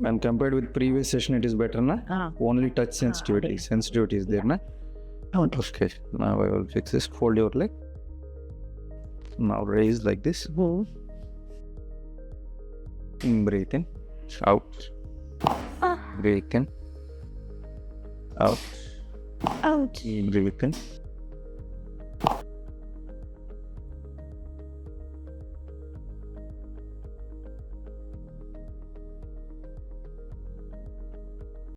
And compared with previous session, it is better, na? Only touch sensitivity. okay. Sensitivity is there, na? Okay. Okay. Now I will fix this. Fold your leg. Now raise like this. Breathe in. Out. Breathe in. Out. Out. Breathe in.